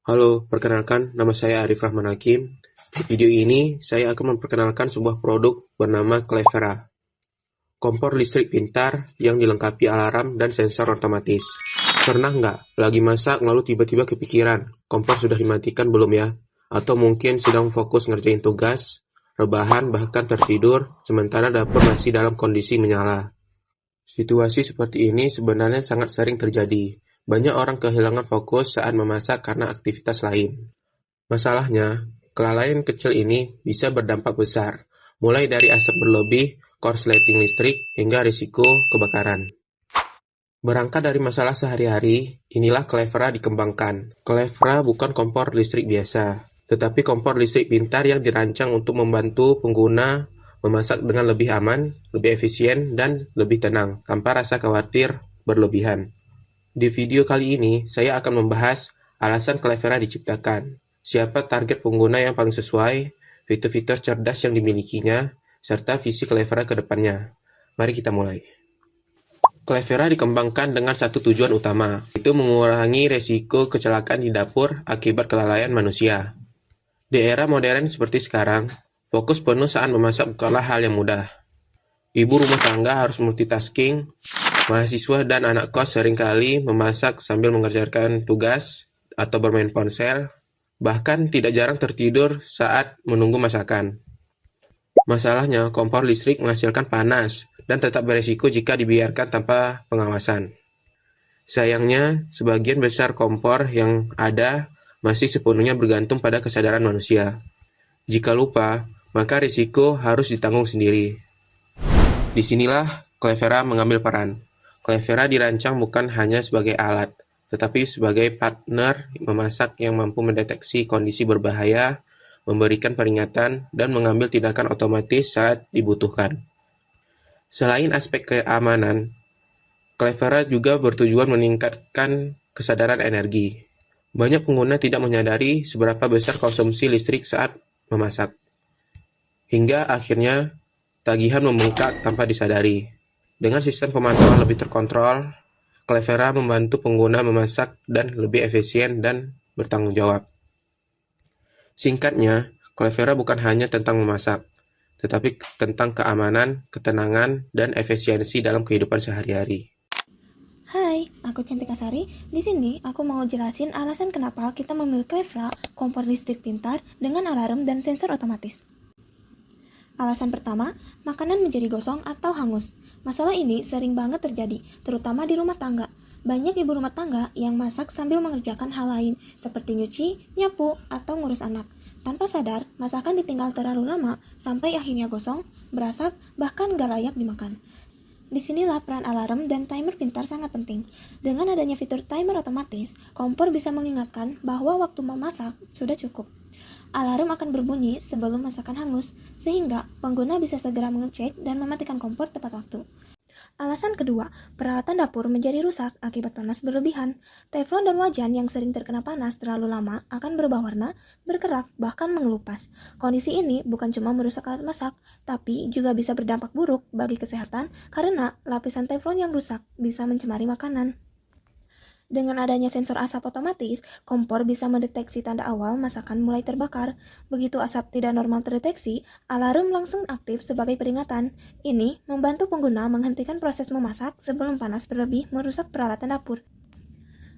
Halo, perkenalkan nama saya Arif Rahman Hakim. Di video ini, saya akan memperkenalkan sebuah produk bernama Clevera. Kompor listrik pintar yang dilengkapi alarm dan sensor otomatis. Pernah nggak lagi masak lalu tiba-tiba kepikiran, kompor sudah dimatikan belum ya? Atau mungkin sedang fokus ngerjain tugas, rebahan bahkan tertidur, sementara dapur masih dalam kondisi menyala. Situasi seperti ini sebenarnya sangat sering terjadi. Banyak orang kehilangan fokus saat memasak karena aktivitas lain. Masalahnya, kelalaian kecil ini bisa berdampak besar, mulai dari asap berlebih, korsleting listrik, hingga risiko kebakaran. Berangkat dari masalah sehari-hari, inilah Clevera dikembangkan. Clevera bukan kompor listrik biasa, tetapi kompor listrik pintar yang dirancang untuk membantu pengguna memasak dengan lebih aman, lebih efisien, dan lebih tenang, tanpa rasa khawatir berlebihan. Di video kali ini, saya akan membahas alasan Clevera diciptakan, siapa target pengguna yang paling sesuai, fitur-fitur cerdas yang dimilikinya, serta visi Clevera ke depannya. Mari kita mulai. Clevera dikembangkan dengan satu tujuan utama, yaitu mengurangi resiko kecelakaan di dapur akibat kelalaian manusia. Di era modern seperti sekarang, fokus penuh saat memasak bukanlah hal yang mudah. Ibu rumah tangga harus multitasking, mahasiswa dan anak kos seringkali memasak sambil mengerjakan tugas atau bermain ponsel, bahkan tidak jarang tertidur saat menunggu masakan. Masalahnya, kompor listrik menghasilkan panas dan tetap beresiko jika dibiarkan tanpa pengawasan. Sayangnya, sebagian besar kompor yang ada masih sepenuhnya bergantung pada kesadaran manusia. Jika lupa, maka risiko harus ditanggung sendiri. Disinilah Clevera mengambil peran. Clevera dirancang bukan hanya sebagai alat, tetapi sebagai partner memasak yang mampu mendeteksi kondisi berbahaya, memberikan peringatan, dan mengambil tindakan otomatis saat dibutuhkan. Selain aspek keamanan, Clevera juga bertujuan meningkatkan kesadaran energi. Banyak pengguna tidak menyadari seberapa besar konsumsi listrik saat memasak, hingga akhirnya tagihan membengkak tanpa disadari. Dengan sistem pemantauan lebih terkontrol, Clevera membantu pengguna memasak dan lebih efisien dan bertanggung jawab. Singkatnya, Clevera bukan hanya tentang memasak, tetapi tentang keamanan, ketenangan, dan efisiensi dalam kehidupan sehari-hari. Hai, aku Cantika Sari. Di sini aku mau jelasin alasan kenapa kita memilih Clevera, kompor listrik pintar dengan alarm dan sensor otomatis. Alasan pertama, makanan menjadi gosong atau hangus. Masalah ini sering banget terjadi, terutama di rumah tangga. Banyak ibu rumah tangga yang masak sambil mengerjakan hal lain, seperti nyuci, nyapu, atau ngurus anak. Tanpa sadar, masakan ditinggal terlalu lama sampai akhirnya gosong, berasap, bahkan gak layak dimakan. Disinilah peran alarm dan timer pintar sangat penting. Dengan adanya fitur timer otomatis, kompor bisa mengingatkan bahwa waktu memasak sudah cukup. Alarm akan berbunyi sebelum masakan hangus, sehingga pengguna bisa segera mengecek dan mematikan kompor tepat waktu. Alasan kedua, peralatan dapur menjadi rusak akibat panas berlebihan. Teflon dan wajan yang sering terkena panas terlalu lama akan berubah warna, berkerak, bahkan mengelupas. Kondisi ini bukan cuma merusak alat masak, tapi juga bisa berdampak buruk bagi kesehatan karena lapisan teflon yang rusak bisa mencemari makanan. Dengan adanya sensor asap otomatis, kompor bisa mendeteksi tanda awal masakan mulai terbakar. Begitu asap tidak normal terdeteksi, alarm langsung aktif sebagai peringatan. Ini membantu pengguna menghentikan proses memasak sebelum panas berlebih merusak peralatan dapur.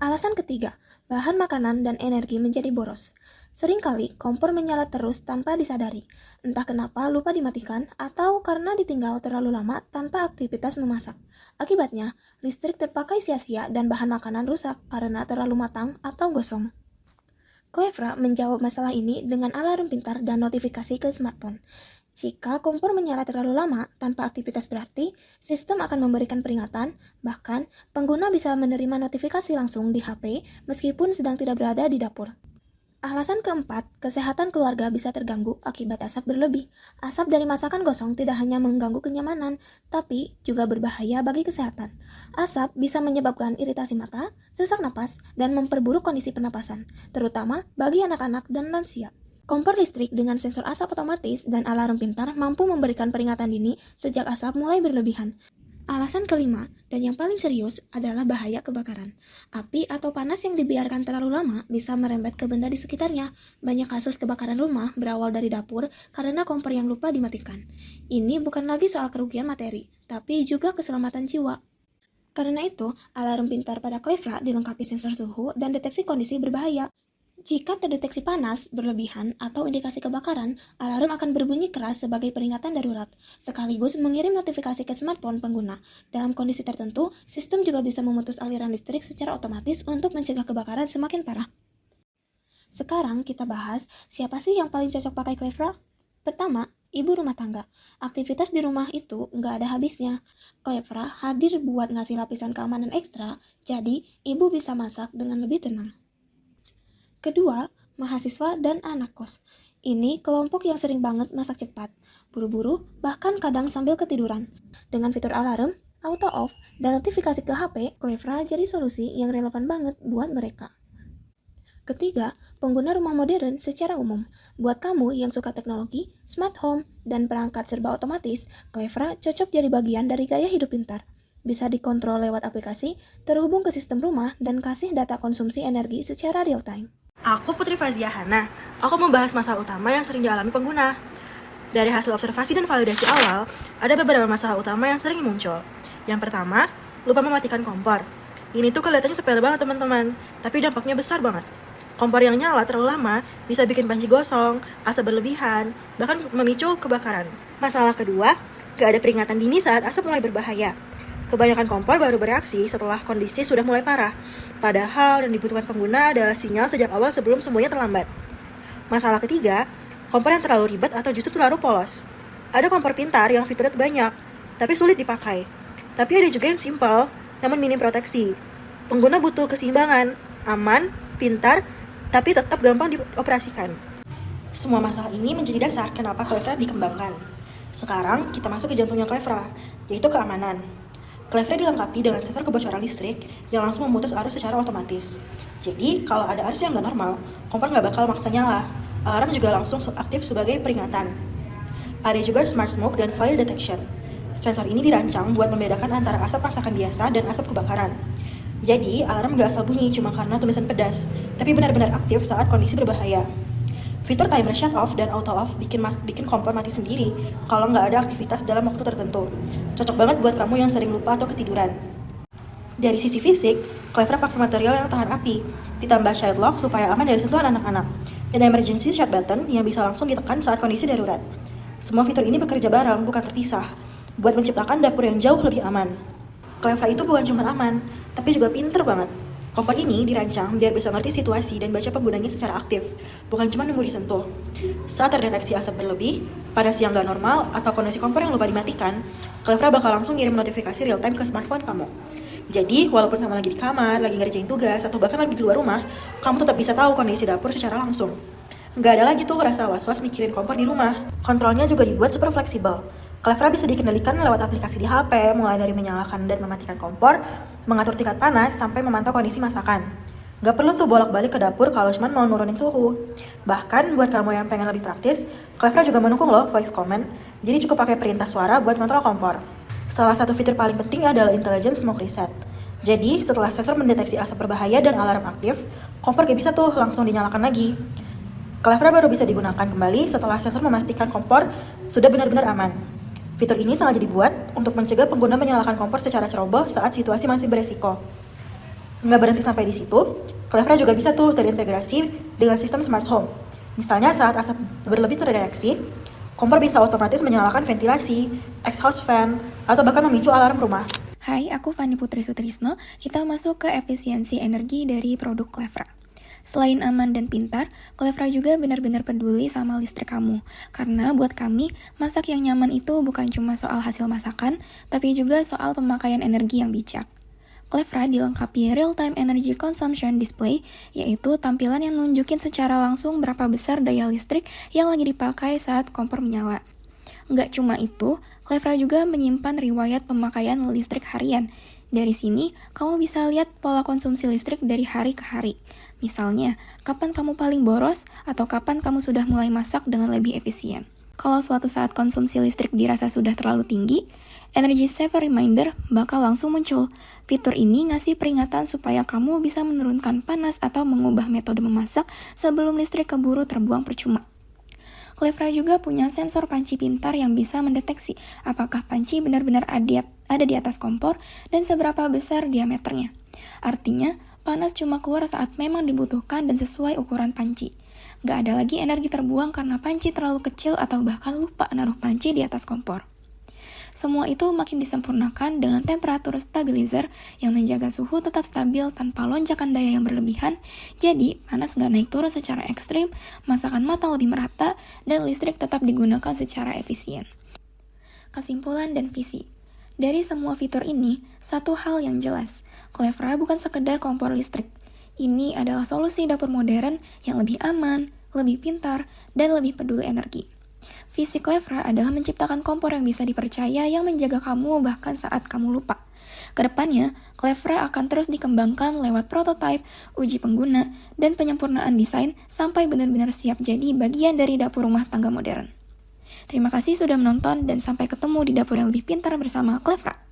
Alasan ketiga, bahan makanan dan energi menjadi boros. Seringkali kompor menyala terus tanpa disadari, entah kenapa lupa dimatikan atau karena ditinggal terlalu lama tanpa aktivitas memasak. Akibatnya, listrik terpakai sia-sia dan bahan makanan rusak karena terlalu matang atau gosong. Clevera menjawab masalah ini dengan alarm pintar dan notifikasi ke smartphone. Jika kompor menyala terlalu lama tanpa aktivitas berarti, sistem akan memberikan peringatan, bahkan pengguna bisa menerima notifikasi langsung di HP meskipun sedang tidak berada di dapur. Alasan keempat, kesehatan keluarga bisa terganggu akibat asap berlebih. Asap dari masakan gosong tidak hanya mengganggu kenyamanan, tapi juga berbahaya bagi kesehatan. Asap bisa menyebabkan iritasi mata, sesak napas, dan memperburuk kondisi pernapasan, terutama bagi anak-anak dan lansia. Kompor listrik dengan sensor asap otomatis dan alarm pintar mampu memberikan peringatan dini sejak asap mulai berlebihan. Alasan kelima, dan yang paling serius, adalah bahaya kebakaran. Api atau panas yang dibiarkan terlalu lama bisa merembet ke benda di sekitarnya. Banyak kasus kebakaran rumah berawal dari dapur karena kompor yang lupa dimatikan. Ini bukan lagi soal kerugian materi, tapi juga keselamatan jiwa. Karena itu, alarm pintar pada Clevra dilengkapi sensor suhu dan deteksi kondisi berbahaya. Jika terdeteksi panas, berlebihan, atau indikasi kebakaran, alarm akan berbunyi keras sebagai peringatan darurat, sekaligus mengirim notifikasi ke smartphone pengguna. Dalam kondisi tertentu, sistem juga bisa memutus aliran listrik secara otomatis untuk mencegah kebakaran semakin parah. Sekarang kita bahas, siapa sih yang paling cocok pakai Clevra? Pertama, ibu rumah tangga. Aktivitas di rumah itu nggak ada habisnya. Clevra hadir buat ngasih lapisan keamanan ekstra, jadi ibu bisa masak dengan lebih tenang. Kedua, mahasiswa dan anak kos. Ini kelompok yang sering banget masak cepat, buru-buru, bahkan kadang sambil ketiduran. Dengan fitur alarm, auto off, dan notifikasi ke HP, Clevra jadi solusi yang relevan banget buat mereka. Ketiga, pengguna rumah modern secara umum. Buat kamu yang suka teknologi, smart home, dan perangkat serba otomatis, Clevra cocok jadi bagian dari gaya hidup pintar. Bisa dikontrol lewat aplikasi, terhubung ke sistem rumah, dan kasih data konsumsi energi secara real-time. Aku Putri Fazia Hana. Aku membahas masalah utama yang sering dialami pengguna. Dari hasil observasi dan validasi awal, ada beberapa masalah utama yang sering muncul. Yang pertama, lupa mematikan kompor. Ini tuh kelihatannya sepele banget teman-teman, tapi dampaknya besar banget. Kompor yang nyala terlalu lama bisa bikin panci gosong, asap berlebihan, bahkan memicu kebakaran. Masalah kedua, gak ada peringatan dini saat asap mulai berbahaya. Kebanyakan kompor baru bereaksi setelah kondisi sudah mulai parah. Padahal yang dibutuhkan pengguna adalah sinyal sejak awal sebelum semuanya terlambat. Masalah ketiga, kompor yang terlalu ribet atau justru terlalu polos. Ada kompor pintar yang fiturnya banyak, tapi sulit dipakai. Tapi ada juga yang simpel, namun minim proteksi. Pengguna butuh keseimbangan, aman, pintar, tapi tetap gampang dioperasikan. Semua masalah ini menjadi dasar kenapa Clevra dikembangkan. Sekarang kita masuk ke jantungnya Clevra, yaitu keamanan. Clevra dilengkapi dengan sensor kebocoran listrik yang langsung memutus arus secara otomatis. Jadi, kalau ada arus yang nggak normal, kompor nggak bakal maksa nyala. Alarm juga langsung aktif sebagai peringatan. Ada juga Smart Smoke dan Fire Detection. Sensor ini dirancang buat membedakan antara asap masakan biasa dan asap kebakaran. Jadi, alarm nggak asal bunyi cuma karena tulisan pedas, tapi benar-benar aktif saat kondisi berbahaya. Fitur timer shut off dan auto off bikin kompor mati sendiri kalau nggak ada aktivitas dalam waktu tertentu. Cocok banget buat kamu yang sering lupa atau ketiduran. Dari sisi fisik, Clevra pakai material yang tahan api, ditambah child lock supaya aman dari sentuhan anak-anak, dan emergency shut button yang bisa langsung ditekan saat kondisi darurat. Semua fitur ini bekerja bareng, bukan terpisah, buat menciptakan dapur yang jauh lebih aman. Clevra itu bukan cuma aman, tapi juga pinter banget. Kompor ini dirancang biar bisa ngerti situasi dan baca penggunanya secara aktif, bukan cuma nunggu disentuh. Saat terdeteksi asap berlebih, panas yang nggak normal, atau kondisi kompor yang lupa dimatikan, Clevra bakal langsung ngirim notifikasi real time ke smartphone kamu. Jadi, walaupun kamu lagi di kamar, lagi ngerjain tugas, atau bahkan lagi di luar rumah, kamu tetap bisa tahu kondisi dapur secara langsung. Nggak ada lagi tuh rasa was-was mikirin kompor di rumah. Kontrolnya juga dibuat super fleksibel. Clevra bisa dikendalikan lewat aplikasi di HP, mulai dari menyalakan dan mematikan kompor, mengatur tingkat panas, sampai memantau kondisi masakan. Gak perlu tuh bolak-balik ke dapur kalau cuma mau nurunin suhu. Bahkan buat kamu yang pengen lebih praktis, Clevra juga mendukung loh voice command, jadi cukup pakai perintah suara buat kontrol kompor. Salah satu fitur paling penting adalah Intelligent Smoke Reset. Jadi setelah sensor mendeteksi asap berbahaya dan alarm aktif, kompor gak bisa tuh langsung dinyalakan lagi. Clevra baru bisa digunakan kembali setelah sensor memastikan kompor sudah benar-benar aman. Fitur ini sengaja dibuat untuk mencegah pengguna menyalakan kompor secara ceroboh saat situasi masih beresiko. Nggak berhenti sampai di situ, Clevra juga bisa tuh terintegrasi dengan sistem smart home. Misalnya saat asap berlebih terdeteksi, kompor bisa otomatis menyalakan ventilasi, exhaust fan, atau bahkan memicu alarm rumah. Hai, aku Fani Putri Sutrisno. Kita masuk ke efisiensi energi dari produk Clevra. Selain aman dan pintar, Clevra juga benar-benar peduli sama listrik kamu. Karena buat kami, masak yang nyaman itu bukan cuma soal hasil masakan, tapi juga soal pemakaian energi yang bijak. Clevra dilengkapi real-time energy consumption display, yaitu tampilan yang nunjukin secara langsung berapa besar daya listrik yang lagi dipakai saat kompor menyala. Nggak cuma itu, Clevra juga menyimpan riwayat pemakaian listrik harian. Dari sini, kamu bisa lihat pola konsumsi listrik dari hari ke hari. Misalnya, kapan kamu paling boros atau kapan kamu sudah mulai masak dengan lebih efisien. Kalau suatu saat konsumsi listrik dirasa sudah terlalu tinggi, Energy Saver Reminder bakal langsung muncul. Fitur ini ngasih peringatan supaya kamu bisa menurunkan panas atau mengubah metode memasak sebelum listrik keburu terbuang percuma. Clevra juga punya sensor panci pintar yang bisa mendeteksi apakah panci benar-benar ada di atas kompor dan seberapa besar diameternya. Artinya, panas cuma keluar saat memang dibutuhkan dan sesuai ukuran panci. Gak ada lagi energi terbuang karena panci terlalu kecil atau bahkan lupa naruh panci di atas kompor. Semua itu makin disempurnakan dengan temperatur stabilizer yang menjaga suhu tetap stabil tanpa lonjakan daya yang berlebihan, jadi panas nggak naik turun secara ekstrim, masakan matang lebih merata, dan listrik tetap digunakan secara efisien. Kesimpulan dan visi. Dari semua fitur ini, satu hal yang jelas, Clevra bukan sekedar kompor listrik. Ini adalah solusi dapur modern yang lebih aman, lebih pintar, dan lebih peduli energi. Visi Clevra adalah menciptakan kompor yang bisa dipercaya yang menjaga kamu bahkan saat kamu lupa. Kedepannya, Clevra akan terus dikembangkan lewat prototipe, uji pengguna, dan penyempurnaan desain sampai benar-benar siap jadi bagian dari dapur rumah tangga modern. Terima kasih sudah menonton dan sampai ketemu di dapur yang lebih pintar bersama Clevra.